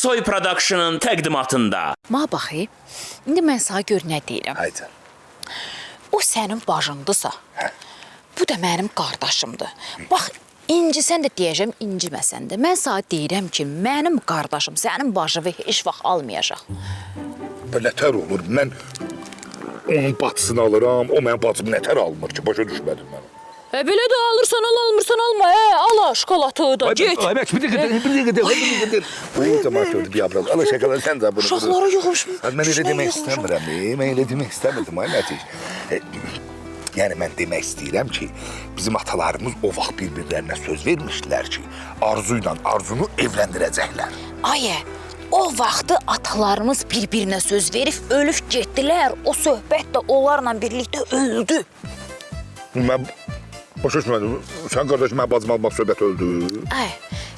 Soy Production'ın təqdimatında. Ma baxı, indi mən sana gör nə deyirəm. Haydi. O sənin bacındısa, bu da mənim qardaşımdır. Bax, incisən də deyəcəm, inciməsən də. Mən sana deyirəm ki, mənim qardaşım sənin bacını heç vaxt almayacaq. Nətər olur? Mən onun bacısını alıram, o mənim bacımı nətər almır ki? Başa düşmədim mən. Belə də alırsan, almırsan, alma. Al şokolatı da, get. Ay, bir dəqiqə. Ay, tamam, gördü, bir abral. Al şokolatı, sən də bunu. Uşaqlara yığılmışım. Mən elə demək istəmirəm. Mən elə demək istəmirdim, ay Nətiş. Yəni, mən demək istəyirəm ki, bizim atalarımız o vaxt bir-birlərinə söz vermişdilər ki, Arzu ilə Arzunu evləndirəcəklər. Ayə, o vaxtı atalarımız bir-birinə söz verib, ölüb getdilər. O söhbət də onlarla birlikdə öldü. Mən başa düşmədim. Sən qardaşım, mən bacım almaq söhbət öldü. Ay,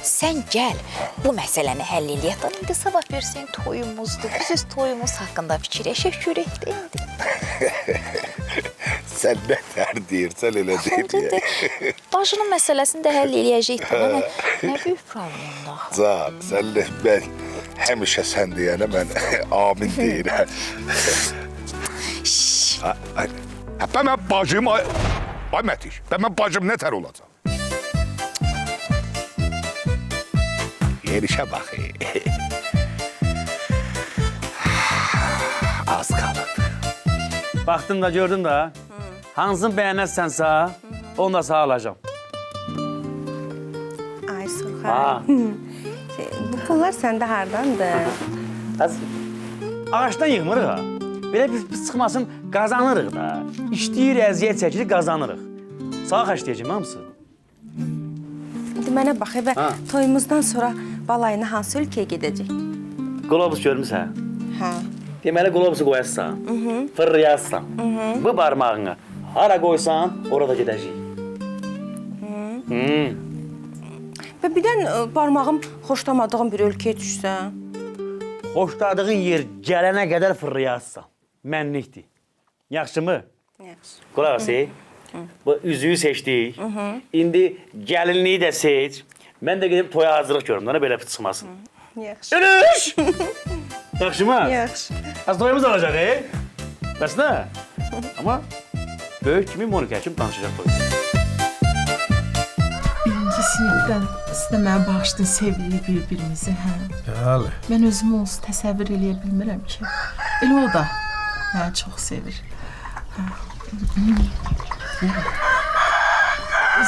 sən gəl, bu məsələni həll eləyək. İndi sabah versən toyumuzdur. Biz öz toyumuz haqqında fikirləşək görək də indi. Sən nə tər deyirsən, elə deyir. Bacının məsələsini də həll eləyəcəkdik. Amma nə böyük problemdir axı. Can, sənlə mən həmişə sən deyənə mən amin deyirəm. Mən bacım, ay Mətiş, mən bacım nətər olacaq? Yerişə bax. Az qalıb. Baxdım da, gördüm də. Hansını bəyənərsənsə, onu da sağ alacağım. Ay Surxan, bu pullar səndə hardandır? Ağaçdan yığmırıq ha. Belə bir çıxmasın, qazanırıq da. İşləyir, əziyyət çəkilir, qazanırıq. Sağ xərcləyəcəm hamısı. İndi mənə bax, və toyumuzdan sonra balayına hansı ölkəyə gedəcək? Qlobus görmüsən? Hə. Deməli, qlobusu qoyarsan, fırlayarsan. Bu barmağını hara qoysan, orada gedəcək. Və birdən barmağım xoşlamadığım bir ölkəyə düşsən? Xoşladığın yer gələnə qədər fırlayarsan. Mənlikdir. Yaxşımı? Yaxşı. Qulaq as, bu üzüyü seçdik. İndi gəlinliyi də seç. Mən də gedib toya hazırlıq görüm, belə çıxmasın. Yaxşı. Dönüş! Yaxşımı? Yaxşı. Az toyumuz olacaq, Bəs nə? Amma böyük kimi Monika kimi danışacaq toyumuz. Birinci sinifdən siz də mənə bağışlayın, sevdirik bir-birimizi, hə? Bəli. Mən özümü onsuz təsəvvür eləyə bilmirəm ki. Elə o da məni çox sevir.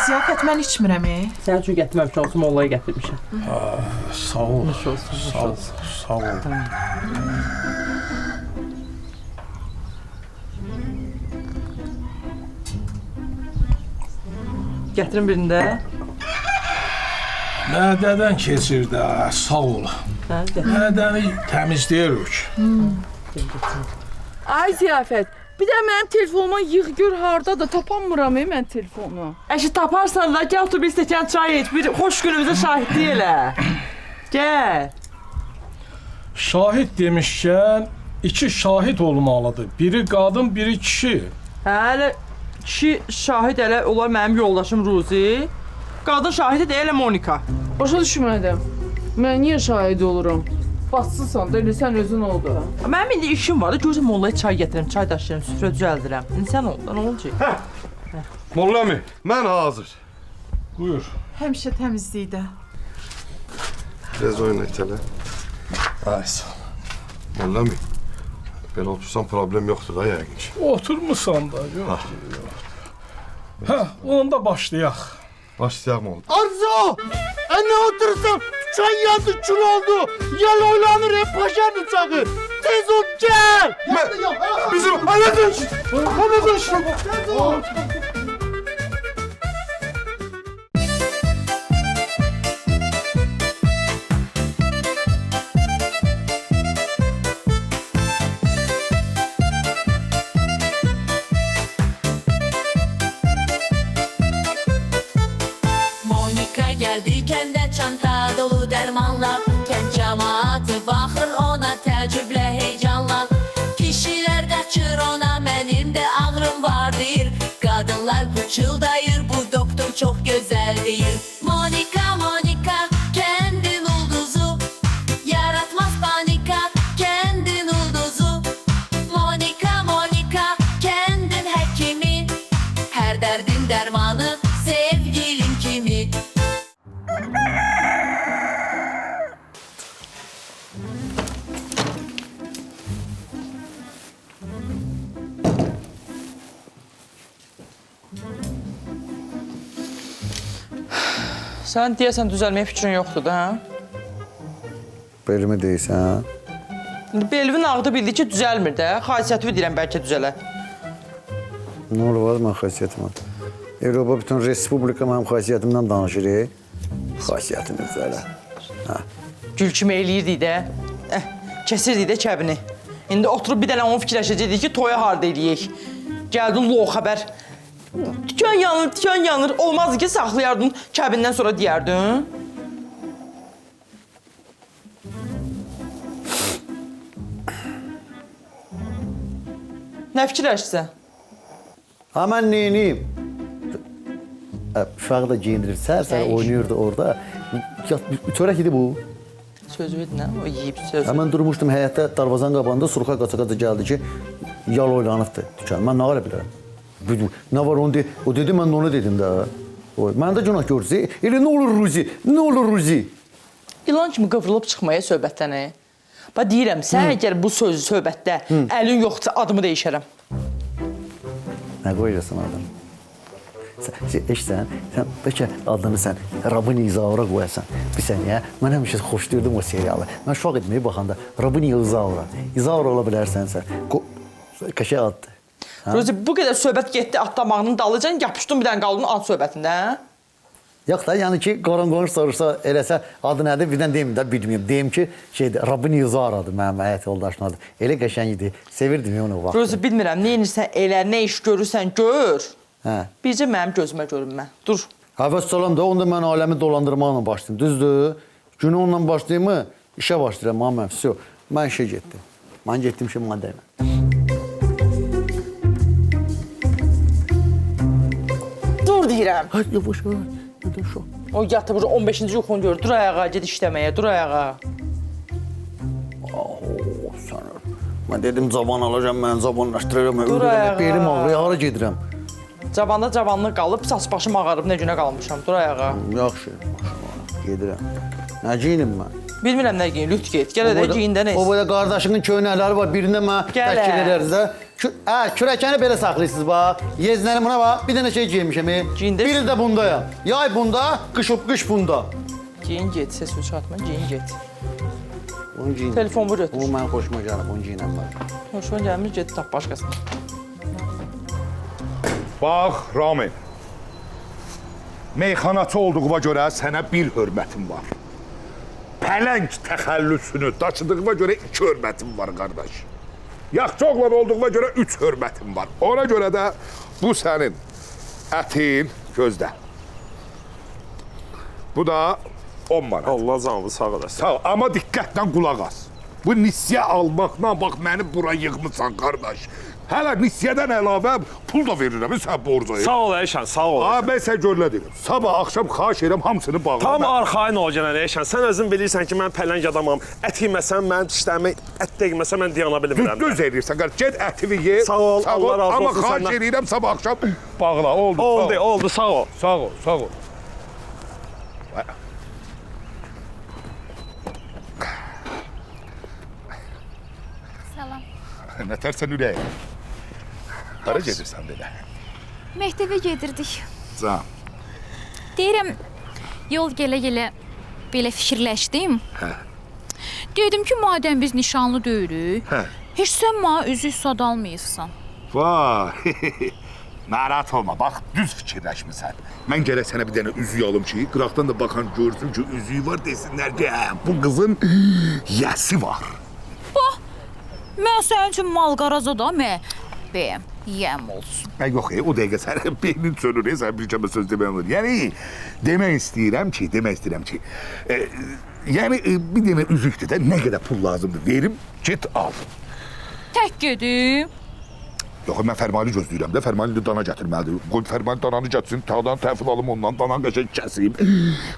Ziyafət mən içmirəm, Sən üçün gətirməmişəm, olsun, mollaya gətirmişəm. Sağ ol. Sağ ol. Gətirin birində. Mədədən keçir də, sağ ol. Hə, gətirin. Mədəni təmizləyirik. Ay Ziyafət, bir də mənim telefonuma yığ gör hardadır, tapanmıram mən telefonu. Əşi taparsan da, gəl otur bir stəkan çay iç, bir xoş günümüzə şahidlik elə. Gəl. Şahid demişkən, iki şahid olmalıdır. Biri qadın, biri kişi. Hələ kişi şahid elə olar mənim yoldaşım Ruzi. Qadın şahidi də elə Monika. Başa düşmədim. Mən niyə şahid olurum? Batsızsan da elə sən özün oldu. Mənim indi işim var da, görürsən mollaya çay gətirim, çay daşıyırım, süfrə düzəldirəm. İndi sən oldu, nə olacaq? Molla mi, mən hazır. Buyur. həmişə təmizlikdə. Biraz oyun etələ. Ay, sağ ol. Molla mi, belə otursan problem yoxdur da yəqin ki. Oturmuşsan da, yox. Hə, onda başlayaq. Başlayaq mı oldu? Arzu! Ne oturursan? Çay yandı, kül oldu. Yel oynanır, hep paşanın çağı. Tez ol, gel! Bizim hayatın! Tez ol! Monika geldiyken de çanta dolu dermanla, kent cemaati bakır ona tecrüble heyecanla. Kişiler kaçır ona, benim de ağrım vardır. Kadınlar pıçıldayır, bu doktor çok güzel değil. Monika, Monika, kendin ulduzu yaratma. Sən deyəsən düzəlməyə fikrin yoxdur da, hə? Belimi deyirsən? Belvin ağrıdı bildi ki, düzəlmir də. Xasiyyətimi deyirəm, bəlkə düzələ. Nə olur, var mən xasiyyətim var. Avropa bütün respublika mənim xasiyyətimdən danışır. Xasiyyətini düzələ. Gül kimi eləyirdik də. Kəsirdik də kəbini. İndi oturub bir dənə onu fikirləşəcəkdik ki, toya harda eləyək. Gəldin lo xəbər. Tikan yanır. Olmazdı ki, saxlayardın, kəbindən sonra deyərdin. Nə fikirləşsən? Ha, mən neyiniyim? Uşağı da giyindirir, sər oynayırdı orada. Çörək idi bu. Sözü idi nə? O yiyib sözü. Mən durmuşdum həyətdə, darvazanın qabağında Surxa qaça-qaça gəldi ki, yal oynanıbdır dükan. Mən nə ara bilirəm? Nə var onu deyir? O dedi, mən də onu dedim də. Mən də günah görürsə, elə nə olur Ruzi? Nə olur Ruzi? İlan kimi qıvrılıb çıxmaya söhbətdən. Bax deyirəm, sən əgər bu sözü söhbətdə əlin yoxdursa adımı dəyişərəm. Nə qoyacaqsan adını? Eşsən, sən bəlkə adını sən Rabini İzaura qoyasan. Bir saniyə, mən həmişə xoşlayırdım o serialı. Mən uşaq etməyə baxanda Rabini İzaura. İzaura ola bilərsən sən. Qəşəng addır. Rozi, bu qədər söhbət getdi atlamağının dalıcan, yapışdın bir dənə qaldın ad söhbətində. Yox da, yəni ki, qoran-qonuş soruşsa, eləsə adı nədir, birdən deyim də, bilməyim. Deyim ki, Rabini İzauradır mənim həyat yoldaşın adı. Elə qəşəng idi, sevirdim onu o vaxt. Rozi, bilmirəm, nə inirsən elə, nə iş görürsən, gör. Bircə mənim gözümə görünmə. Dur. Həvəs salam da, onda mən aləmi dolandırmaqla başlayayım. Düzdür? Günü onunla başlayayım mı? İşə başlayıram, mən vəfsi yox. Mən işə getdim. Mən getdim ki, madəyəm. Dur deyirəm. Hadi yavaş, nədən şu? O yatıb 15-ci yuxunu gör. Dur ayağa, ged işləməyə, dur ayağa. Sanır. Mən dedim, cavan alacam, mən cavanlaşdırıram. Dur ayağa. Belim ağrıya, hara gedirəm? Cabanda cavanlıq qalıb, saç başım ağarıb, nə günə qalmışam. Dur ayağa. Yaxşı, gedirəm. Nə giyinim mən? Bilmirəm nə giyin, lüt get. Gələ də giyin də neysə. O belə qardaşının köynəkləri var, birində mən təşkil edəriz də. Kürəkəni belə saxlayırsınız, bax. Yeznəni buna bax, bir dənə şey giymişəm. Giyindir. Biri də bundayam. Yay bunda, qış bunda. Giyin get, ses uçatma, giyin get. Onu giyin. Telefonumu götür. O mənim xoşuma gəlir, onu giyinəm mən. Hoşuma gəlmir, get tap başqasını. Bax, Ramin. Meyxanaçı olduğuma görə sənə bir hörmətim var. Pələng təxəllüsünü daşıdığıma görə 2 hörmətim var, qardaş. Yaxşı oğlan olduğuma görə 3 hörmətim var. Ona görə də bu sənin ətin gözdə. Bu da 10 manat. Allah canını sağ olasın. Sağ ol, amma diqqətlə qulaq as. Bu nisiyə almaqla bax məni bura yığmısan, qardaş. Hələ nisiyədən əlavə pul da verirəm sən borcayı. Sağ ol Eyşan, sağ ol. Mən sən görlə deyirəm. Sabah axşam xahiş edirəm hamısını bağla. Tam arxayın ol gənə Eyşan. Sən özün bilirsən ki, mən pələng adamam. Ət yeməsəm, mən dişlərimi ət değməsəm, mən dayana bilmirəm. Düz eləyirsən, qardaş. Get ətini ye. Sağ ol, Allah razı olsun səndən. Amma xahiş edirəm sabah axşam bağla. Oldu, sağ ol. Sağ ol, sağ ol. Salam. Nətərsən ürəyim? Hara gedirsən belə? Məktəbə gedirdik. Can. Deyirəm, yol gələ-gələ belə fikirləşdim. Dedim ki, madəm biz nişanlı deyirik, heç sən mənə üzük sadalmayırsan. Vay, narahat olma, bax, düz fikirləşmirsən. Mən gərək sənə bir dənə üzük alım ki, qıraqdan da baxan görsün ki, üzüyü var, desinlər ki, bu qızın yəsi var. Bax, mən sənin üçün mal-qaraza da bəyəm, yəm olsun. Yox, o dəqiqə sən beynin sönür, sən bir kəmə söz demək olur. Yəni, demək istəyirəm ki, yəni, bir dənə üzükdür də, nə qədər pul lazımdır, verim, get al. Tək gedim. Yox, mən fərmanı gözləyirəm də, fərmanı dana gətirməlidir. Qoy fərmanı dananı gətirsin, tağdan təhvil alım ondan, danan qəşək kəsiyim,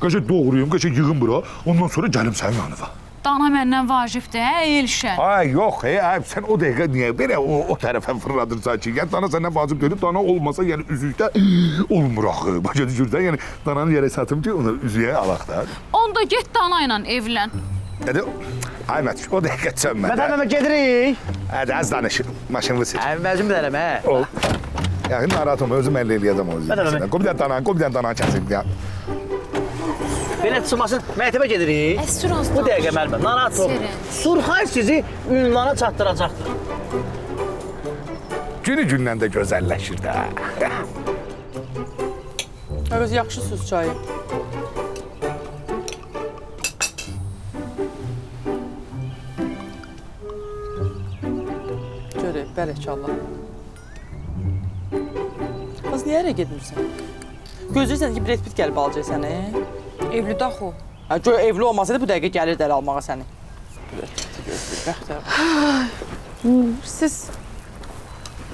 qəşək doğruyum, qəşək yığım bura, ondan sonra gəlim sənin yanına. Dana məndən vacibdir, Elşən? Ay, yox, sən o dəqiqə niyə belə o tərəfə fırladırsan ki? Yəni, dana səndən vacib deyil, dana olmasa, yəni üzükdə olmur axı. Başa düşürsən, yəni dananı yerə satım ki, onu üzüyə alaq da. Onda get dana ilə evlən. Ay, Mətiş, o dəqiqə çönmə. Mətəbəmə gedirik. Hadi, az danışır, maşınlı seç. Vəzim dərəm, hə? Yəni, narahat olma, özüm əllə eləyəcəm o üzüyü. Qoy bir dənə dana kəsim ya. Belə çıxmasın, məktəbə gedirik. Sür az Bu dəqiqə müəllimə, narahat olmayın. Surxay sizi ünvana çatdıracaqdır. Günü-gündən də gözəlləşir də. Öz yaxşı süz çayı. Görək, bərəkallah. Qız, niyə ərə gedmirsən? Gözləyirsən ki, Brad Pitt gəlib alacaq səni. Evlidə axı. Hə, gör, evli olmasaydı bu dəqiqə gəlir dəli almağa səni. Brad Pitt gözləyir, bəxtər. Siz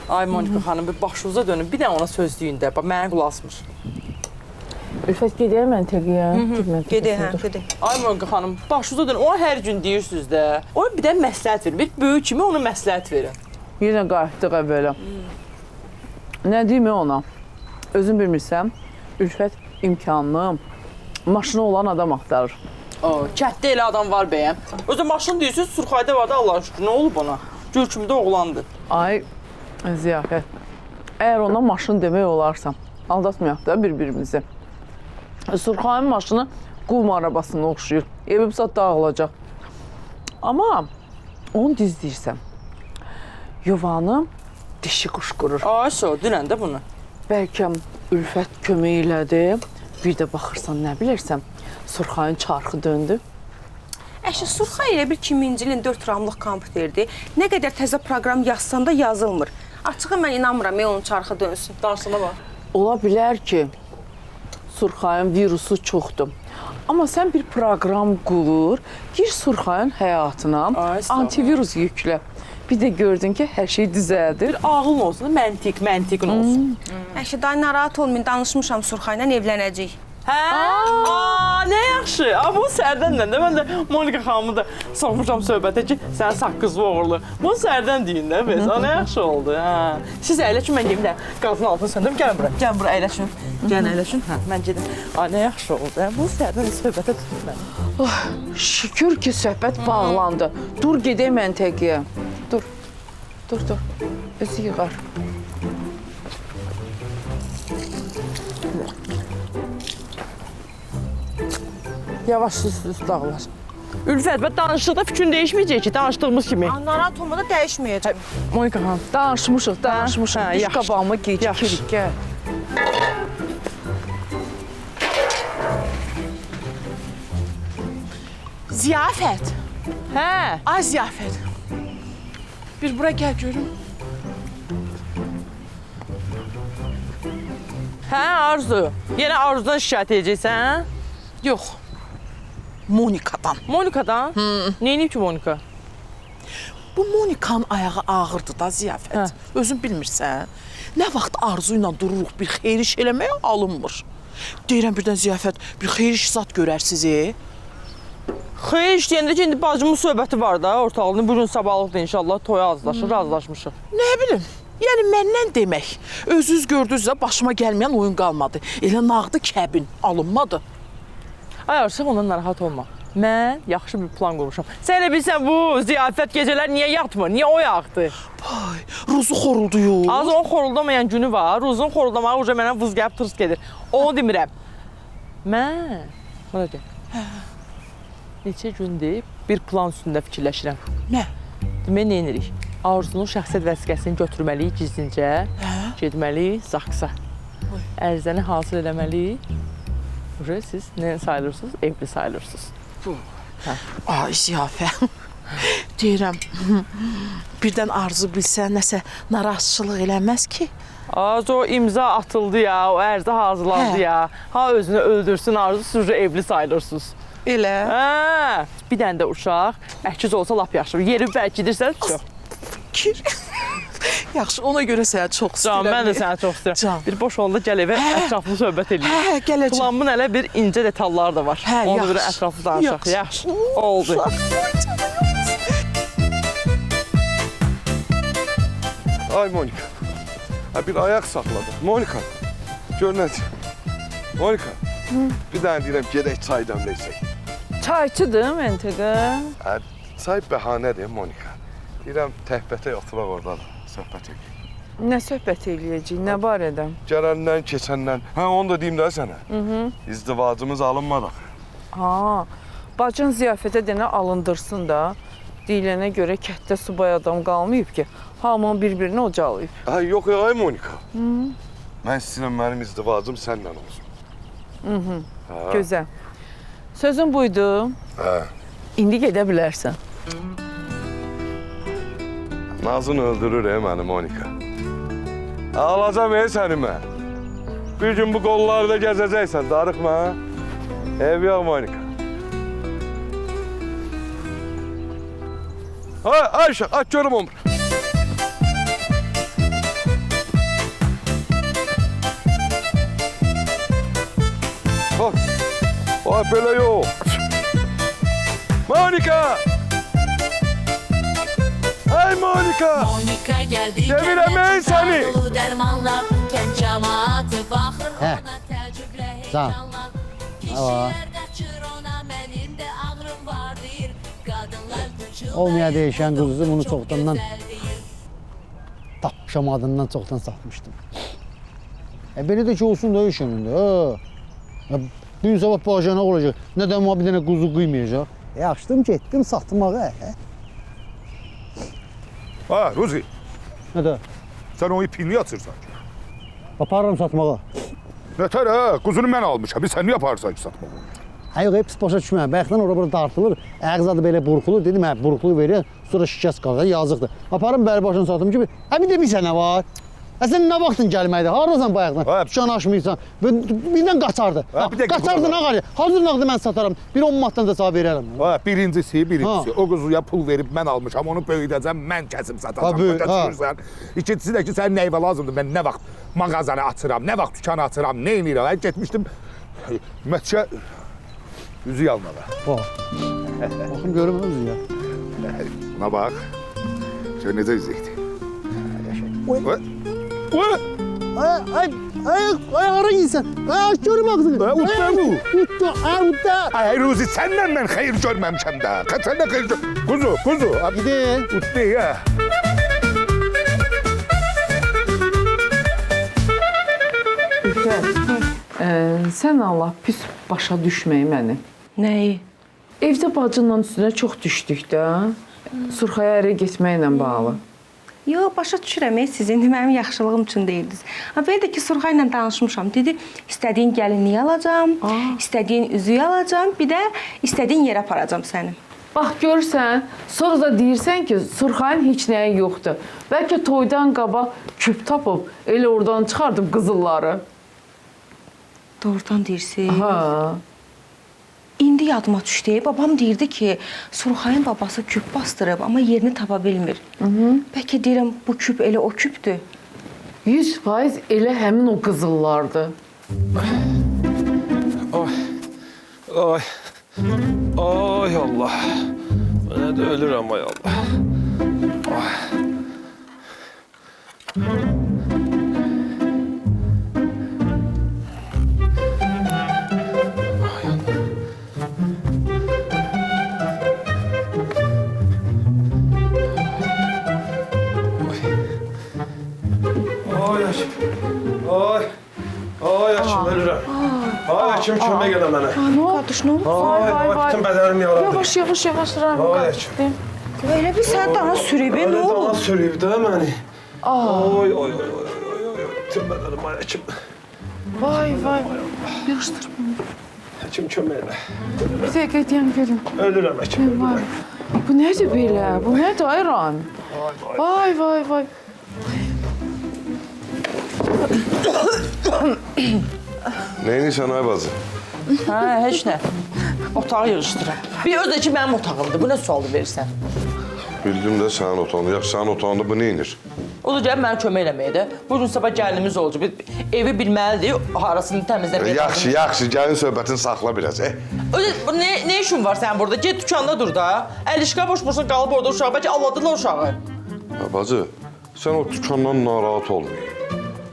Ay Monika xanım, bir başınıza dönün, bir də ona söz deyin də, mənə qulaq asmır. Ülfət gedək məntəqəyə. Gedək, hə, gedək. Ay Monika xanım, başınıza dönün, ona hər gün deyirsiniz də. Ona bir də məsləhət verin, bir böyük kimi ona məsləhət verin. Yenə qayıtdıq əvvələ. Nə deyim ona? Özün bilmirsən, Ülfət imkanlı, maşını olan adam axtarır. Kətdə elə adam var bəyəm. Özü maşın deyirsiniz, Surxayda var da Allah'a şükür, nə olub ona? Gül kimi də oğlandır. Ay, Ziyafət, əgər ona maşın demək olarsa, aldatmayaq da bir-birimizi. Surxayın maşını qum arabasına oxşuyur, evimsə dağılacaq. Amma onu dizləyirsən, yuvanı dişi quşqurur. Ay, dünən də bunu. Bəlkə Ülfət kömək elədi, bir də baxırsan, nə bilirsən, Surxayın çarxı döndü. Əşi, Surxay elə bir 2000-ci ilin 4 ramlıq kompüterdir. Nə qədər təzə proqram yazsan da yazılmır. Açığı mən inanmıram, onun çarxı dönsün. Dansına bax. Ola bilər ki, Surxayın virusu çoxdur. Amma sən bir proqram qur, gir Surxayın həyatına, antivirus yüklə. Bir də gördün ki, hər şey düzəldir. Bir ağılın olsun, məntiqin olsun. Əşi, daha narahat olmayın, danışmışam Surxayla evlənəcəyik. Hə? Nə yaxşı. Bu sərdənlə də mən də Monika xanımı da soxmuşam söhbətə ki, sən saqqızlı oğurlu. Bu sərdən deyin də biz. Nə yaxşı oldu. Siz əyləşin, mən gedim də qazın altını söndürüm. Gəlin bura. Gəlin bura əyləşin. Gəlin əyləşin. Mən gedim. Nə yaxşı oldu. Bu sərdən söhbətə tutub məni. Şükür ki, söhbət bağlandı. Dur, gedək məntəqəyə. Dur. Özü yığar. Yavaş süz dağlar. Ülfət, danışdıqda fikrin dəyişməyəcək ki, danışdığımız kimi. Narahat olma da dəyişməyəcək. Monika xanım. Danışmışıq. Düş qabağıma gecikirik, gəl. Ziyafət. Hə? Ay Ziyafət. Bir bura gəl görüm. Hə, Arzu. Yenə Arzudan şikayət edəcəksən? Yox. Monikadan. Monikadan? Neyini ki Monika? Bu Monikanın ayağı ağırdı da Ziyafət. Özün bilmirsən. Nə vaxt arzu ilə dururuq bir xeyir iş eləməyə alınmır. Deyirəm birdən Ziyafət, bir xeyir iş zat görərsiz. Xeyir iş deyəndə ki, indi bacımın söhbəti var da ortalığında. Bugün sabahlıqda inşallah toya razılaşmışıq. Nə bilim. Yəni məndən demək. Özünüz gördünüz də başıma gəlməyən oyun qalmadı. Elə nağdı kəbin alınmadı. Ay Arzu, ondan narahat olma. Mən yaxşı bir plan qurmuşam. Sən elə bilsən bu ziyafət gecələr niyə yatmır, niyə oyaqdı? Ay, Ruzu xorulduyur. Az onun xoruldamayan günü var. Ruzun xoruldamağı uca mənə vız gəlib tırst gedir. Onu demirəm. Mən, bana deyim. Neçə gündür bir plan üstündə fikirləşirəm. Nə? Demək, nə edirik? Arzunun şəxsiyyət vəsiqəsini götürməliyik gizlincə, getməliyik Zaksa. Ərizəni hasıl eləməliyik. Siz nə sayılırsınız? Evli sayılırsınız. Ay Ziyafət. Deyirəm, birdən Arzu bilsə nəsə narahatçılıq eləməz ki. Az o imza atıldı ya, o ərizə hazırlandı ya. Ha özünü öldürsün Arzu, siz evli sayılırsınız. Elə. Hə, bir dənə də uşaq, əkiz olsa lap yaxşı. Yeri bəlkə gidirsəniz çox. Fikir. Yaxşı, ona görə səni çox istəyirəm. Can, mən də səni çox istəyirəm. Bir boş olanda gəl evə ətraflı söhbət edəyik. Hə, gələcəm. Planımın hələ bir incə detalları da var. Hə, onu bir ətraflı danışaq. Yaxşı. Oldu. Ay Monika. Bir ayaq saxladı. Monika. Gör nədir? Monika. Bir dənə deyirəm, gedək çay dəmləyəcək. Çayçıdır məntəqə. Çay bəhanədir Monika. Deyirəm, təhbətə oturaq orada söhbət edək. Nə söhbət eləyəcək, nə barədə? Gələndən, keçəndən. Hə, onu da deyim də sənə. İzdivacımız alınmadıq. Ha, bacın ziyafətə denə alındırsın da. Deyilənə görə kətdə subay adam qalmayıb ki, hamı bir-birini ocalayıb. Ha, yox ya, ay Monika. Mən istəyirəm mənim izdivacım səndən olsun. Gözəl. Sözün buydu. Hə. İndi gedə bilərsən. Nazın öldürür məni Monika. Alacam səni mən. Bir gün bu qollarda gəzəcəksən, darıxma. Ev yox Monika. Ayşe, aç görüm onu. Bak, ay belə yox. Monika! Ay Monika! Monika geldi Devirəm ey səni! dolu dermanla Kent cemaati baxır Hə. ona təəccüblə Sağ ol. heyecanla Kişilər qaçır ona mənim də ağrım var deyir Qadınlar qıçır Olmaya değişen kuzusu bunu çoktandan tapmışam adından çoktan satmıştım. Belə də ki olsun da iş önündə. Bir gün sabah bacana olacaq. Nədən bir dənə quzu qıymayacaq. Yaxşıdım getdim satmağa. Ha, Ruzi, Nədə? sən o ipini yatırsan. Aparıram satmağa. Nətər hə, quzunu mən almışam. Sən niyə yaparsan ki satmağı? Ha yox, pis başa düşmə. Bayaqdan ora-bura dartılır. Ağzadı belə burxulur. Dedim, hə, burxulu verir. Sonra şikəst qalır. Yazıqdır. Aparım bəri başını satım ki, bir də bir sənə var. Sən nə vaxtın gəlməkdir? Harasan bayaqdan? Dükan açmıysan. Birdən qaçardı. Qaçardın ağarı. Hazır nağdı mən sataram. Bir 10 manatdan da sağ verərəm. Birincisi. O quzuya pul verib mən almışam. Onu böyüdəcəm, mən kəsib satacam. İkincisi də ki, sənin nəyvə lazımdır. Mən nə vaxt mağazanı açıram, nə vaxt dükanı açıram, nə edirəm. Getmişdim Mətçə üzü yalmağa. Baxın görüm özü ya. Buna bax. Gör necə üzükdür. Ay hara insan. Ay görüm ağzını. Utta bu. Utta. Ay Ruzi, səndən mən xeyir görməmişəm də. Sən də xeyir gör. Kuzu. Gidin. Utta ya. Sən Allah pis başa düşməyi məni. Nəyi? Evdə bacınla üstünə çox düşdük də. Surxaya ərə getməklə bağlı. Yox, başa düşürəm, sizin mənim yaxşılığım üçün deyirdiniz. Belə də ki, Surxay ilə danışmışam. Dedi, istədiyin gəlinliyi alacam, istədiyin üzüyü alacam, bir də istədiyin yerə aparacam səni. Bax görürsən, sonra da deyirsən ki, Surxayın heç nəyi yoxdur. Bəlkə toydan qabaq küp tapıb, elə oradan çıxardım qızılları. Doğrudan deyirsiniz? Ha. İndi yadıma düşdü. Babam deyirdi ki, Surxayın babası küp bastırıb, amma yerini tapa bilmir. Bəlkə deyirəm, bu küp elə o küpdür. 100% elə həmin o qızıllardır. Ay. Ay Allah. Mən də ölürəm ay Allah. Ay. Ay açım ölürəm. Ay açım kömək elə mənə. Nə oldu? Nə oldu? Ay bütün bədənim yaradı. Yavaş, Rəhm. Ay açım. Elə bir sənə dana sürüb, nə Elə oldu? dana sürüb də məni. Ay. Bütün bədənim ay açım. Vay. Yığışdır. Açım kömək elə. Bir dəqiqə deyəm görüm. Ölürəm açım. Vay. Bu nədir belə? Bu nədir ay Rəhm? Vay. Neyinsən ay bacı? Hə, heç nə. Otağı yığışdırım. Bir öz də ki, mənim otağımdır. Bu nə sualı verirsən? Bildim də sənin otağında. Yaxşı, sənin otağında bu neyinir? O da gəlib mənə kömək eləməyə də. Bugün sabah gəlinimiz olacaq. Evi bilməlidir, harasını təmizləməyə. Yaxşı, gəlin söhbətini saxla biraz. Bu nə işin var sənin burada? Get dükanda dur da. Əlişqa boş-boşuna qalıb orada uşağı. Bəlkə alladılar uşağı. Bacı, sən o dükandan narahat olmayın.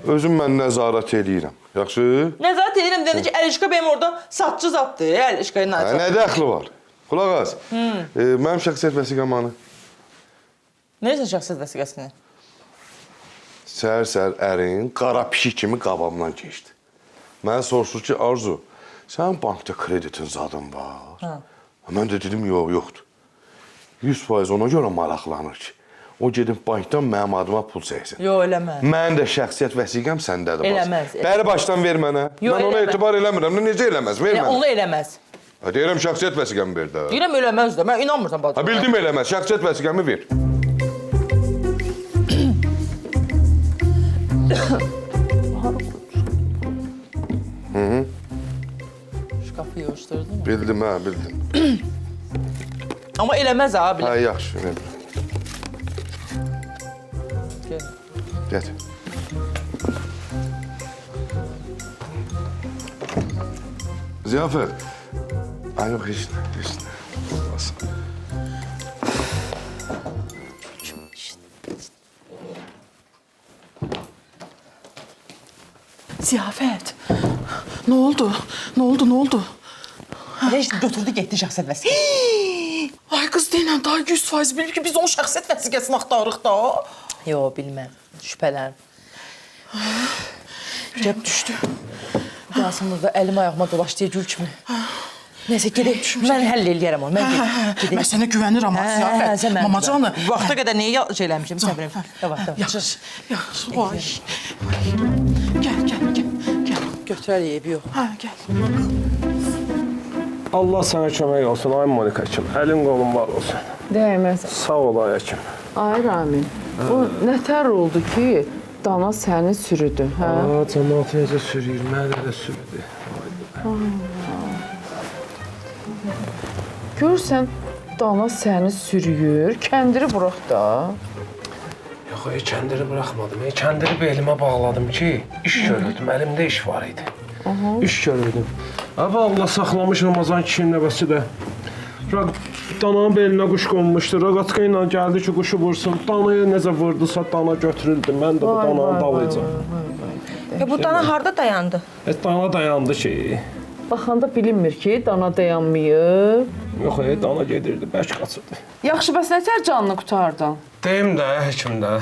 Özüm mən nəzarət eləyirəm. Yaxşı? Nəzarət edirəm deyəndə ki, Əlişqa benim orada satçı zatdır. Əlişqa ilə Nə dəxli var? Qulaq as. Mənim şəxsiyyət vəsiqəmanı. Nəyəsən şəxsiyyət vəsiqəsini? Səhər-səhər ərin qara pişik kimi qabamdan keçdi. Mənə soruşur ki, Arzu, Sənin bankda kreditin zadın var. Mən də dedim, yoxdur. 100% ona görə maraqlanır ki, o gedib bankdan mənim adıma pul çəksin. Yox, eləməz. Mən də şəxsiyyət vəsiqəm səndədir. Eləməz. Bəri başdan ver mənə. Yox, Mən ona eləməz. etibar eləmirəm. Necə eləməz? Ver mənə. Onu eləməz. Deyirəm şəxsiyyət vəsiqəmi ver də. Deyirəm eləməz də. Mən inanmırsam bacım. Bildim eləməz. Şəxsiyyət vəsiqəmi ver. Şkafı yığışdırdın mı? Bildim, bildim. Amma eləməz ha, bilə. Yaxşı, ver. Gəl. Gətir. Ziyafət. Ay, yox, heç nə. Olmasın. Ziyafət. Nə oldu? Nə oldu? Heç götürdü, getdi şəxsiyyət vəsiqəsi. Ay qız deyilən daha 100% bilir ki, biz onun şəxsiyyət vəsiqəsini axtarırıq da. Yox, bilməm. Şübhələrim. Ürəyim düşdü. Yazımda da əlim ayağıma dolaşdı deyə gül kimi. Neyse, gedək. Mən həll eləyərəm onu. Mən gedək. Mən sənə güvənirəm, Ziyafət. Mamacanı. Vaxta qədər neyi şey eləmişim, səbrim. Yavaş. Yaxşı, vay. Gəl. Götürər yebi yox. Gəl. Allah sənə kömək olsun, ay Monikacığım. Əlin qolun var olsun. Dəyməz. Sağ ol ayəkim. Ay Ramin, o nətər oldu ki, dana səni sürüdü, hə? Cəmaat necə sürüyür, mənə də sürüdü. Görsən, dana səni sürüyür, kəndiri burax da. Yox, kəndiri buraxmadım. Kəndiri belimə bağladım ki, iş görürdüm. Əlimdə iş var idi. İş görürdüm. Allah saxlamış Ramazan kişinin nəvəsi də. Dananın belinə quş qonmuşdu. Raqatka ilə gəldi ki, quşu vursun. Danaya necə vurdusa, dana götürüldü. Mən də bu dananı dalayacağam. Bu dana harda dayandı? Dana dayandı ki. Baxanda bilinmir ki, dana dayanmayıb. Yox, dana gedirdi, bərk qaçırdı. Yaxşı, bəs nətər canını qutardın? Deyim də, həkim də.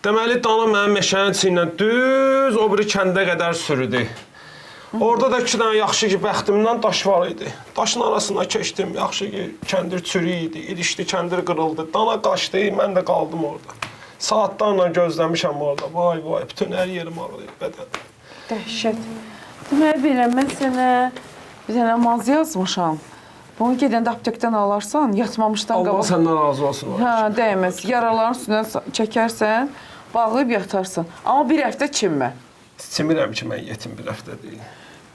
Deməli, dana mənim meşənin içindən düz o biri kəndə qədər sürüdü. Orada da 2 dənə yaxşı ki, bəxtimdən daş var idi. Daşın arasına keçdim, yaxşı ki, kəndir çürük idi, ilişdi, kəndir qırıldı. Dana qaçdı, mən də qaldım orada. Saatlarla gözləmişəm orada. Vay, bütün hər yerim ağrıyır, bədən. Dəhşət. Deməli, belə, mən sənə bir dənə maz yazmışam. Bunu gedəndə aptekdən alarsan, yatmamışdan qabaq. Allah səndən razı olsun. Hə, dəyməz. Yaraların üstündən çəkərsən, bağlayıb yatarsan. Amma bir həftə çinmə. Çimirəm ki, mən yetim bir həftə deyil.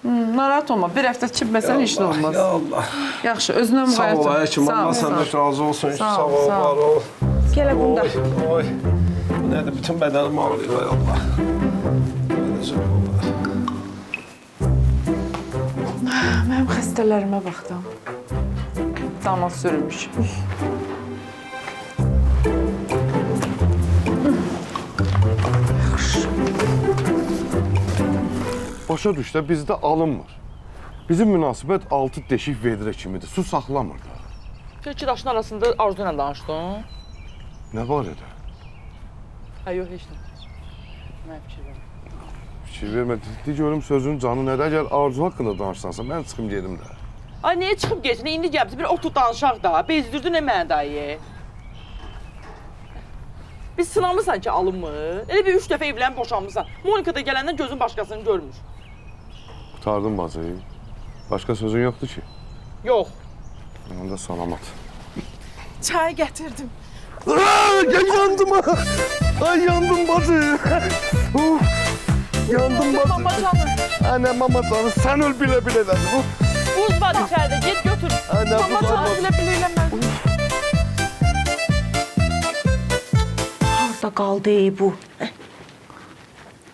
Narahat olma, bir həftə çinməsən heç nə olmaz. Ya Allah. Yaxşı, özünə müğayət ol. Sağ ol, həkim. Allah səndən razı olsun. Sağ ol, var ol. Gələ bunda. Oy. Bu nədir? Bütün bədənim ağrıyır, ay Allah. Necə olur? Mənim xəstələrimə baxdım. Dana sürmüş. Başa düş də bizdə alınmır. Bizim münasibət 6 deşik vedrə kimidir. Su saxlamır da. İki daşın arasında Arzu ilə danışdın. Nə var idi? Hə, yox, heç nə. Mən fikir verəm. Fikir vermə. De görüm sözün canı nədə? Əgər Arzu haqqında danışsansa, mən çıxım gedim də. Ay, niyə çıxıb geçsin? İndi gəlbisi bir otur danışaq da. Bezdirdin nə mənə dayı? Biz sınamısan ki, alınmır. Elə bir 3 dəfə evlənib boşanmışsan. Monika da gələndən gözün başqasını görmür. Qurtardın bacı. Başqa sözün yoxdur ki. Yox. Onda salamat. Çay gətirdim. Yandım ha! Ay yandım bacı! Yandım bacı! Mamacanı. Anne mamacanı sen öl bile bile dedi. Buz var içeride, git götür. Anne Mamacanı bile eləmə. Harda qaldı bu?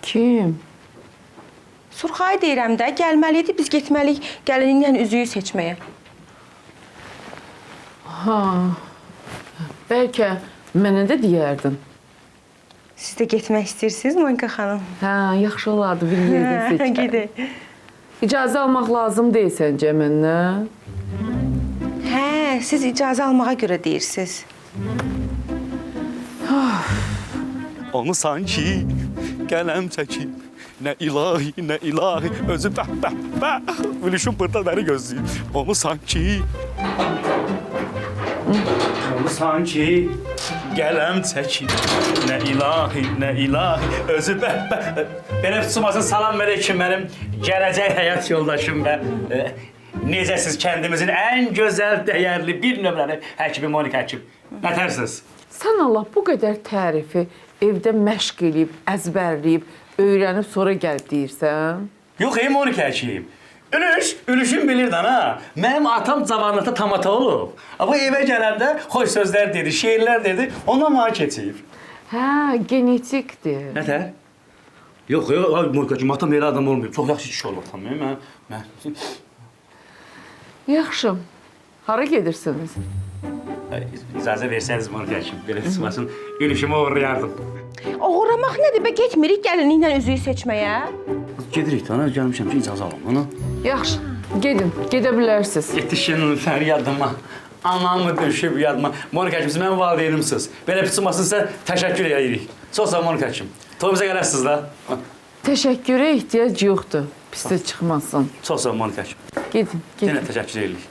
Kim? Surxay deyirəm də, gəlməli idi, biz getməliyik gəlininlə üzüyü seçməyə. Ha. Bəlkə mənə də deyərdin. Siz də getmək istəyirsiniz, Monika xanım? Hə, yaxşı olardı bir yerdə seçək. Gedək. İcazə almaq lazım deyil səncə məndən? Hə, siz icazə almağa görə deyirsiniz. Onu sanki qələm çəkib Nə ilahi, nə ilahi, özü bəh. Gülüşüm burada məni gözləyir. Onu sanki qələm çəkir. Nə ilahi, özü bəh. Belə tutmasın, salam aleyküm mənim gələcək həyat yoldaşım və necəsiz kəndimizin ən gözəl, dəyərli bir nömrəli həkimi Monika həkim. Nətərsiniz? Sən Allah bu qədər tərifi evdə məşq eləyib, əzbərləyib, öyrənib sonra gəlib deyirsən? Yox, Monika həkim. Ülüşün bilirdən ha. Mənim atam cavanlıqda tamata olub. Amma evə gələndə xoş sözlər dedi, şeirlər dedi, ondan mənə keçib. Hə, genetikdir. Nətər? Yox, Monikacığım, atam elə adam olmayıb. Çox yaxşı kişi olub atam. Mən... Yaxşı. Hara gedirsiniz? İcazə versəniz Monika həkim, belə çıxmasın, ülüşümü uğurlayardım. Oğurlamaq nədir? Bə getmirik gəlinliklə üzüyü seçməyə. Gedirik də, gəlmişəm ki, icazə alım, ana. Yaxşı, gedin, gedə bilərsiniz. Yetişin fəryadıma, anamı düşüb yadıma. Monika həkim, siz mənim valideynimsiniz. Belə çıxmasın sizə təşəkkür edirik. Çox sağ Monika həkim. Toyumuza gələrsiniz da. Təşəkkürə ehtiyac yoxdur, pisdə çıxmasın. Çox sağ Monika həkim. Gedin. Yenə təşəkkür edirik.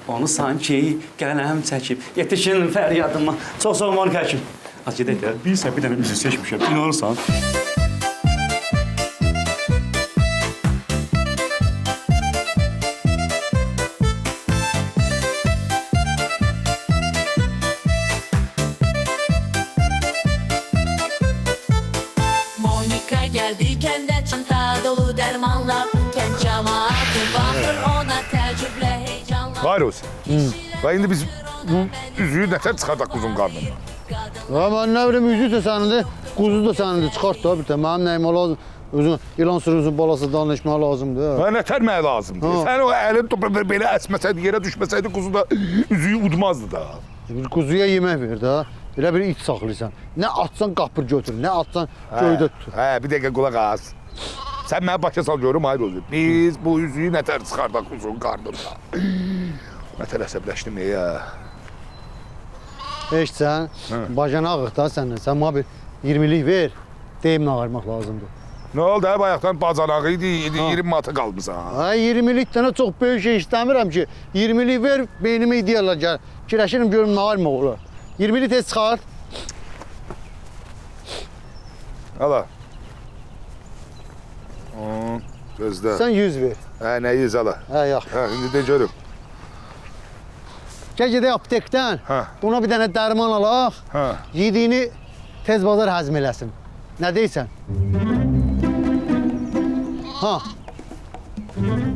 Onu sanki qələm çəkib, yetişin fəryadıma. Çox sağ Monika həkim. Az gedək də, bilirsən bir dənə üzü seçmişəm, inanırsan. Monika geldi kəndə çanta dolu dərmanla. Kənd cəmaatı baxır ona təəccüblə heyecanla. Var olsun. Və indi biz bu üzüyü nətər çıxardaq quzun qarnından? Mən nə bilim, üzü də sənindir, quzu da sənindir, çıxart da bir də. Mənim nəyimə lazım, özün ilan sürüsün balası danışmaq lazımdır. Və nətər mənə lazımdır? Sən o əlin topu belə əsməsəydi, yerə düşməsəydi, quzu da üzüyü udmazdı da. Quzuya yemək ver də, elə bir it saxlayırsan. Nə atsan qapır götür, nə atsan göydə tutur. Bir dəqiqə qulaq az. Sən mənə başa sal görüm, hayır olur. Biz bu üzüyü nətər çıxardaq quzun qarnından? Nətər əsəbləşdim ya. Eşitsən, bacanağıq da səndən. Sən bana bir 20'lik ver, deyimlə ağarmaq lazımdır. Nə oldu, bayaqdan bacanağı idi, 20 matı qalmısan. 20'lik dənə çox böyük şey istəmirəm ki. 20'lik ver, beynimi ideyallar gəl. Kirəşirim görüm nə ağarmaq olur. 20'lik tez çıxart. Ala. Gözlə. Sən 100 ver. Nə 100 ala? Yaxşı. İndi də görüm. Gəl gedək aptekdən, buna bir dənə dərman alaq, yediyini tez bazar həzm eləsin. Nə deyirsən?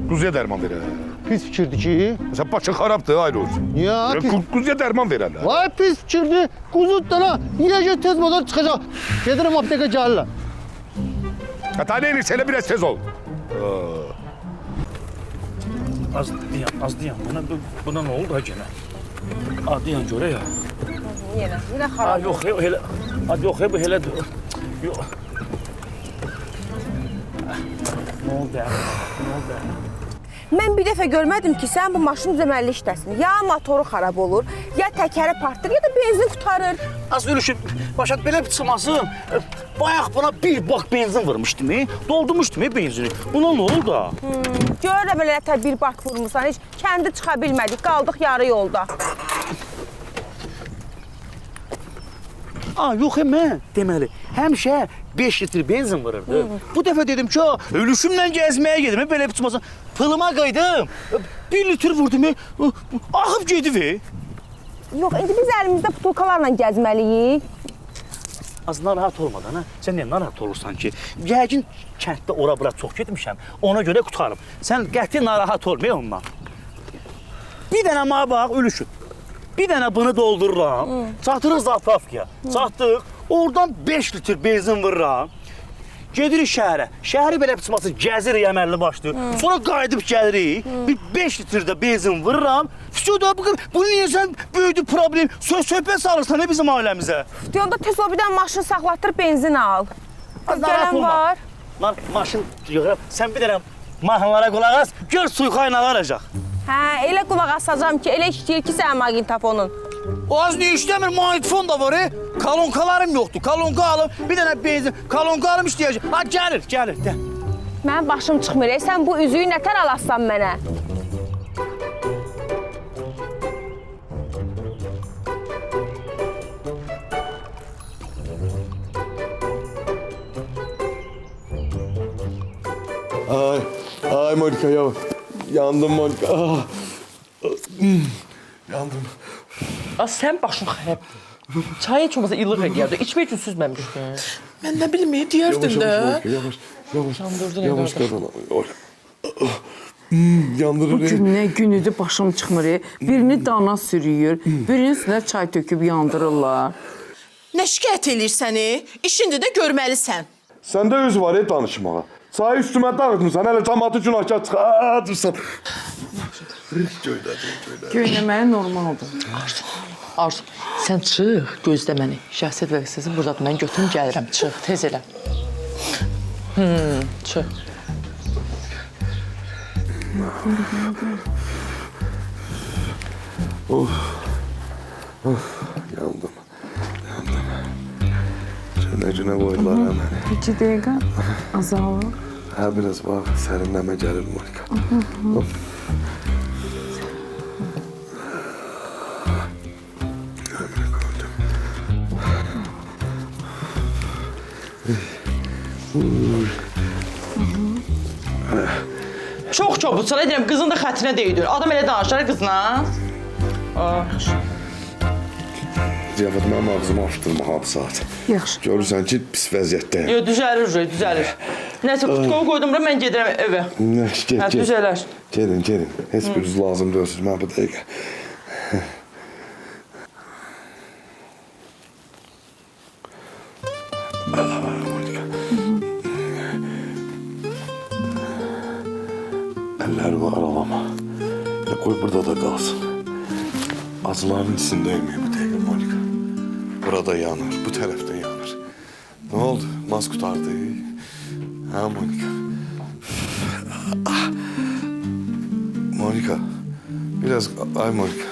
Quzuya dərman verə. Pis fikirdir ki. Sən başın xarabdır, ayrı olsun. Quzuya dərman verərlər. Vay pis fikirdir, quzu dana, yiyəcək tez bazar çıxacaq. Gedirəm aptekə gəlirlər. Hata ne edirsə elə biraz tez ol. Az dayan. Buna nə oldu ha gənə? Dayan görə ya. Yenə xarab. Yox, elə. Yox, bu elə. Yox. Nə oldu? Mən bir dəfə görmədim ki, sən bu maşın düzəməlli işləsin. Ya motoru xarab olur, ya təkəri partlayır, ya da benzin qurtarır. Az ülüşün, başa belə çıxmasın. Bayaq buna bir bak benzin vurmuşdum, doldurmuşdum benzini. Buna nə oldu? Gör də belə nətər bir bak vurmuşsan, heç kəndi çıxa bilmədik, qaldıq yarı yolda. Yox, mən deməli, həmişə 5 litr benzin vururdu. Bu dəfə dedim ki, ölüşümlə gəzməyə gedim, belə çıxmasın. Pılıma qaydım, 1 litr vurdum, axıb gedib. Yox, indi biz əlimizdə butulkalarla gəzməliyik. Az narahat olmadan, sən niyə narahat olursan ki? Yəqin kənddə ora-bura çox getmişəm, ona görə qutarım. Sən qəti narahat olmaya ondan. Bir dənə mənə bax, ölüşün. Bir dənə bunu doldururam, çatırıq Zapravkaya. Çatdıq, oradan 5 litr benzin vururam. Gedirik şəhərə. Şəhəri belə çıxması gəzirik əməlli başlı. Sonra qayıdıb gəlirik. Bir 5 litr də benzin vururam. Füsuda bu niyə sən böyüdü problem? Söhbət salırsan bizim ailəmizə. Onda tez o bir dənə maşın saxlatdır, benzin al. Gələn var. Maşın yox, sən bir dənə mahnılara qulaq as, gör Suyxay nə alacaq. Elə qulaq asacam ki, elə işləyir ki, sənin maqnitofonun. O az niyə işləmir? Magnetofon da var, Kalonkalarım yoxdur. Kalonka alım, bir dənə benzin. Kalonka alım istəyəcək. Ha, gəlir, də. Mənim başım çıxmır. Sən bu üzüyü nətər alassan mənə? Ay Monika ya. Yandım Monika. Yandım. Sən başın xərabdır. Çay heç olmasa ilıq eləyərdi. İçmək üçün süzməmişdin. Mən nə bilim, deyərdin də. Yavaş. Yandırdın Yavaş qardaş. qadın. Yandırır. Bu gün nə günüdür başım çıxmır. Birini dana sürüyür, birinin üstünə çay töküb yandırırlar. Nə şikayət eləyir səni? İşindir də görməlisən. Səndə öz var danışmağa. Sayı üstümə dağıtmısan, hələ cəmaatı günahkar çıxardırsan. Göynəməyi normaldır. Arzu, sən çıx, gözlə məni. Şəxsiyyət vəsiqəsi buradadır, mən götürüm gəlirəm. Çıx, tez elə. Çıx. Yandım. Cünə qoydular məni. 2 dəqiqə azalır. Hə, biraz bax, sərinləmə gəlir Monika. Çox çobudsan, edirəm, qızın da xətrinə deyilir. Adam elə danışır qızla. Ziyafət, mənim ağzımı açdırma bu saat. Yaxşı. Görürsən ki, pis vəziyyətdəyim. Yox, düzəlir. Nəsə, kutkovu qoydum bura, mən gedirəm evə. Get. Düzələr. Gelin. Heç biriniz lazım deyilsiniz mən bu dəqiqə. Əllərimi aralama. Qoy burada da qalsın. Acıların içindəyim bu dəqiqə Monika. Burada yanır, bu tərəfdə yanır. Nə oldu? Maz qutardı. Hə Monika? Monika, biraz... Ay Monika.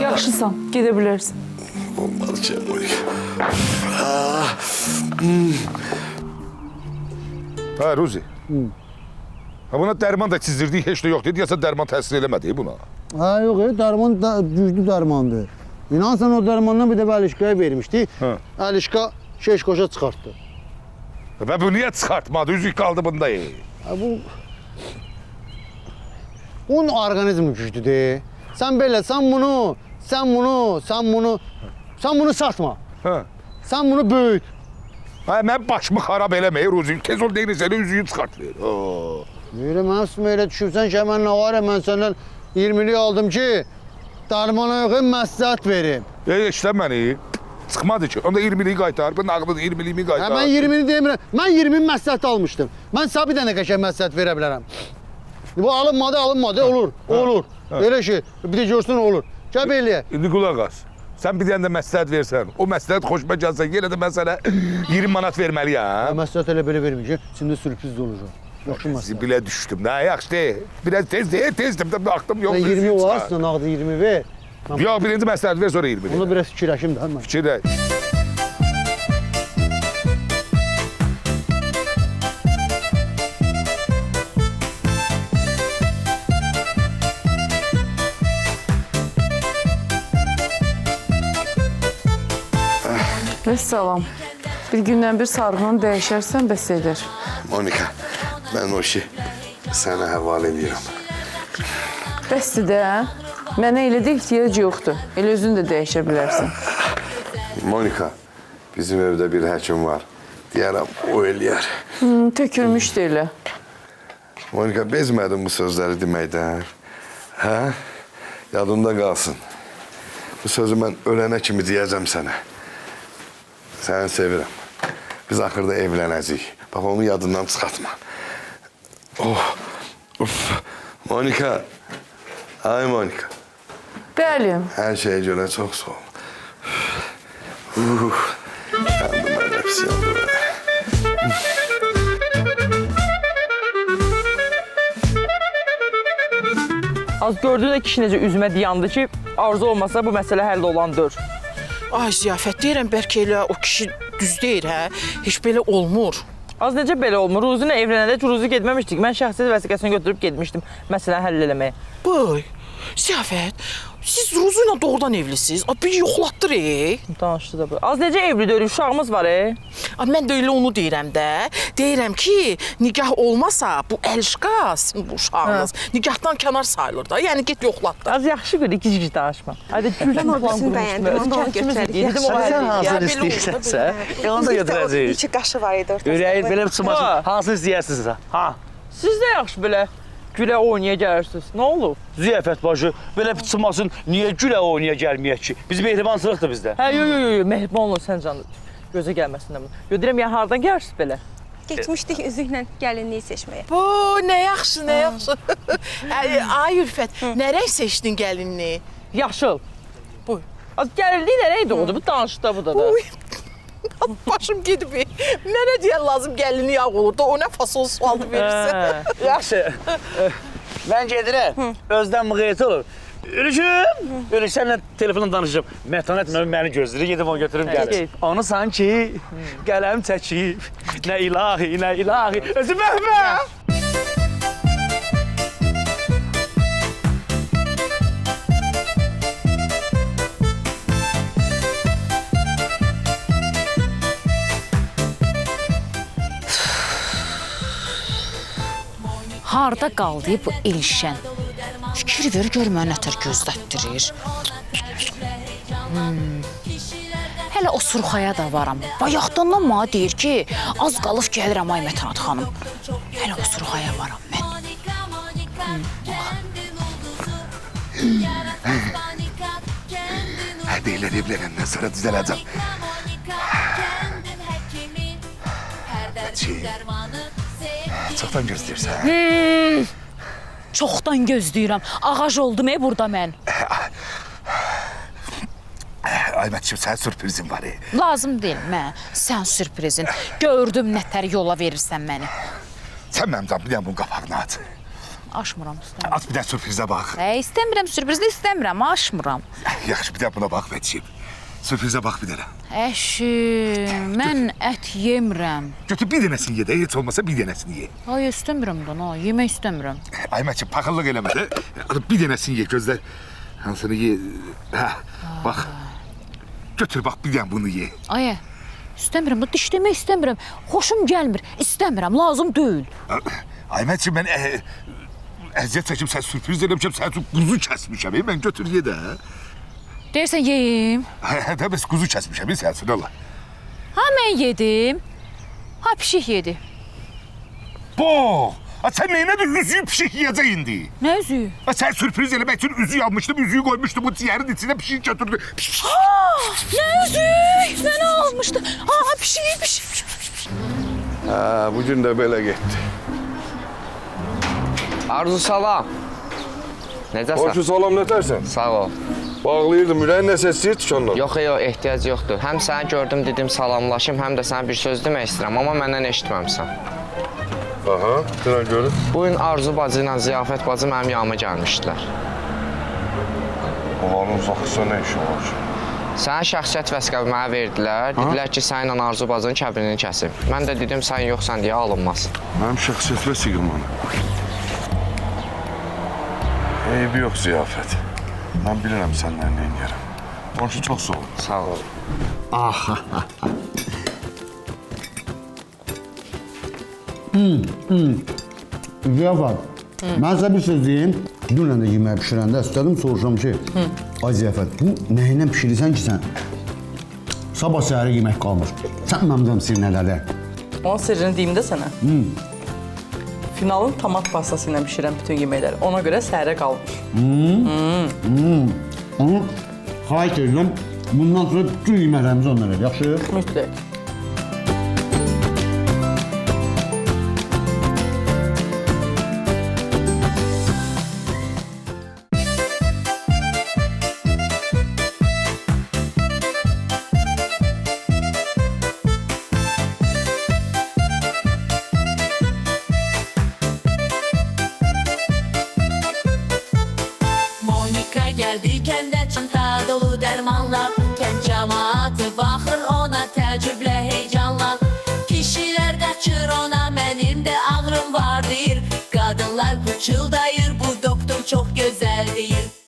Yaxşısan, gedə bilərsən. Olmadı ki Monika. Hə, Ruzi. Ha, buna dərman da çizdirdik, heç də yoxdur. Deyəsən dərman təsir eləmədi buna. Ha yox, dərman da güclü dərmandır. İnansan o dərmandan bir də Əlişqaya vermişdi. Əlişqa Şeşkoşa çıxartdı. Və bu niyə çıxartmadı? Üzük qaldı bunda. Onun orqanizmi güclüdür. Sən belə, sən bunu satma. Sən bunu böyüt. Ha, mən başımı xarab eləməyir, Ruzi. Tez ol deyiniz, elə üzüyü çıxartmayır. Elə mən üstümə elə düşübsən ki, mən nə var ya, mən səndən 20'lik aldım ki, dərmana yox, məsləhət verim. İşləm məni. Çıxmadı ki, onda 20'liyi qaytar, bu nağlıdır 20'liyimi qaytar. Mən 20'ni demirəm, mən 20'nin məsləhət almışdım. Mən sənə bir dənə qəşəng məsləhət verə bilərəm. Bu alınmadı, olur. Elə şey, bir də görsün olur. Gəl belliyə. İndi qulaq as. Sən bir dənə də məsləhət versən, o məsləhət xoşuma gəlsə, yenə də mən sənə 20 manat verməliyəm. Məsləhət elə belə verməyəcək, içində sürpriz olacaq. Yaxşı məsləhət. Bilə düşdüm, nə yaxşı deyil. Biraz tezdim, axtım yox. Sən 20 olarsan, nağdı 20 ver. Yox, birinci məsləhət ver, sonra 20. Onu biraz fikirləşim də mən. Fikirləş. Vəssalam. Bir gündən bir sarğını dəyişərsən, bəs edər. Monika, mən o işi sənə həvalə edirəm. Bəsdir də, mənə elə də ehtiyac yoxdur. Elə özün də dəyişə bilərsən. Monika, bizim evdə bir həkim var. Deyərəm, o eləyər. Tökülmüşdü elə. Monika, bezmədin bu sözləri deməkdən. Hə? Yadımda qalsın. Bu sözü mən ölənə kimi deyəcəm sənə. Səni sevirəm. Biz axırda evlənəcəyik. Bax, onu yadından çıxartma. Monika. Ay Monika. Bəli. Hər şeyə görə çox sağ ol. Yandım mən, hepsi yandı mənə. Az gördüyün də kişi necə üzümə dayandı ki, Arzu olmasa bu məsələ həll olandır. Ay Ziyafət, deyirəm bəlkə elə o kişi düz deyir, hə? Heç belə olmur. Az necə belə olmur? Ruzi ilə evlənəndə heç Ruzi getməmişdik. Mən şəxsiyyət vəsiqəsini götürüb getmişdim məsələni həll eləməyə. Boy, Ziyafət, siz Ruzu ilə doğrudan evlisiniz. Bir yoxlatdır, Danışdı da bu. Az necə evlidir, uşağımız var, Mən də elə onu deyirəm də. Deyirəm ki, nikah olmasa bu əlişqaz, bu uşağınız, nikahdan kənar sayılır da. Yəni get yoxlatdır. Az yaxşı gör, iki danışma. Hadi Güldən Orasını bəyəndim, onu da götürərik. Sən hazır istəyirsənsə, onu da götürəcəyik. İki qaşı var idi ortasında. Ürəyin belə tutmasın, hansı istəyərsiniz? Ha? Siz də yaxşı belə gülə oynaya gəlirsiniz. Nə olub? Ziyafət bacı, belə tutmasın, niyə gülə oynaya gəlməyək ki? Biz mehribansılıqdır bizdə. Hə, mehriban olun sən canım. Gözə gəlməsin də bunu. Yo, deyirəm, ya hardan gəlirsiniz belə? Geçmişdik üzüklə gəlinliyi seçməyə. Bu, nə yaxşı, nə yaxşı. Ay Ülfət, nə rəng seçdin gəlinliyi? Yaşıl. Buyur. Az gəlinliyi nə rəngdə oldu? Bu danışdı bu da. Başım gedib. Mənə deyən lazım gəlinlik yağ olur da, o nə fasol sualdı verirsən. Yaxşı, mən gedirəm, özdən müğeyyət olur. Ülüşüm, sənlə telefonla danışacağım. Mətanət məni gözləyir, gedib onu götürüm gəlir. Onu sanki qələm çəkib, nə ilahi, özü məhvə. Harda qaldı bu Elşən? Fikir ver, gör mənə nətər gözlətdirir. Hələ o Surxaya da varam. Bayaqdandan mənə deyir ki, az qalıb gəlirəm ay Mətanət xanım. Hələ o Surxaya varam mən. Beylər evlənəndən sonra düzələcəm. Çoxdan gözləyirsən. Çoxdan gözləyirəm. Ağac oldum burada mən. Aymətciğim, sən sürprizin var. Lazım deyil mən. Sən sürprizin. Gördüm nətər yola verirsən məni. Sən mənim canım, bir dənə bunun qapağını aç. Aşmıram, istəmirəm. Aç bir dənə sürprizə bax. İstəmirəm, sürprizi istəmirəm, aşmıram. Yaxşı, bir dənə buna bax, Mətciğim. Sürprizə bax bir dənə. Əşi, mən ət yemirəm. Götür bir dənəsini ye də, heç olmasa bir dənəsini ye. Ay, istəmirəm də, yemək istəmirəm. Aymətciğim, paxıllıq eləmə də. Bir dənəsini ye, gözlə. Hansını ye. Hə, bax. Götür bax, bir dənə bunu ye. Ay, istəmirəm, dişləmək istəmirəm. Xoşum gəlmir, istəmirəm, lazım deyil. Aymətciğim, mən əziyyət çəkim, sən sürpriz eləmişəm, sən üçün quzu kəsmişəm. Mən götür ye də. Deyirsən, yeyim. Hə, bəs quzu kəsmişəm, sən üçün Allah. Ha, mən yedim. Ha, pişik yedi. Boh! Sən neynədir? Üzüyü pişik yiyəcək indi. Nə üzüyü? Sən sürpriz eləmək üçün üzüyü almışdım, üzüyü qoymuşdum, bu ciyərin içine pişik götürdü. Nə üzük? Mənə almışdı. Ha, pişik. Hə, bugün də belə getdi. Arzu, salam. Necəsən? Hoşu salam, nətərsən? Sağ ol. Bağlayırdım, ürəyin nəsə istəyir tükandan? Yox, ehtiyac yoxdur. Həm səni gördüm, dedim salamlaşım, həm də sənə bir söz demək istəyirəm, amma məndən eşitməmsən. Aha, denən görün. Bugün Arzu bacı ilə Ziyafət bacı mənim yanıma gəlmişdilər. Onların uzaqsa nə işi var? Sənə şəxsiyyət vəsiqəvi mənə verdilər. Dedilər ki, səninlə Arzu bacının kəbrini kəsim. Mən də dedim, sən yoxsan deyə alınmaz. Mənim şəxsiyyət vəsiqəm mənə. Eybi yox Ziyafət. Mən bilirəm səndən nə edərəm. Qonşu çox sağ ol. Sağ ol. Ziyafət, mən sizə bir söz deyim. Dünən də yemək pişirəndə istədim, soruşam ki, ay Ziyafət, bu nəyindən pişirirsən ki sən? Sabah səhərə yemək qalmır. Sən məmdəm sir nələrdə? Onun sirrini deyim də sənə. Finalın tomat pastası ilə pişirəm bütün yeməkləri. Ona görə səhərə qalmır. Onu xahiş edirəm, bundan sonra bütün yeməklərimizi onlara edək, yaxşı? Mütləq. Monika geldi kendi çanta dolu dərmanlar. Kənd cəmaatı baxır ona təəccüblə heyecanla. Kişilər qaçır ona mənim də ağrım var deyir. Qadınlar pıçıldayır bu doktor çox gözəl deyir.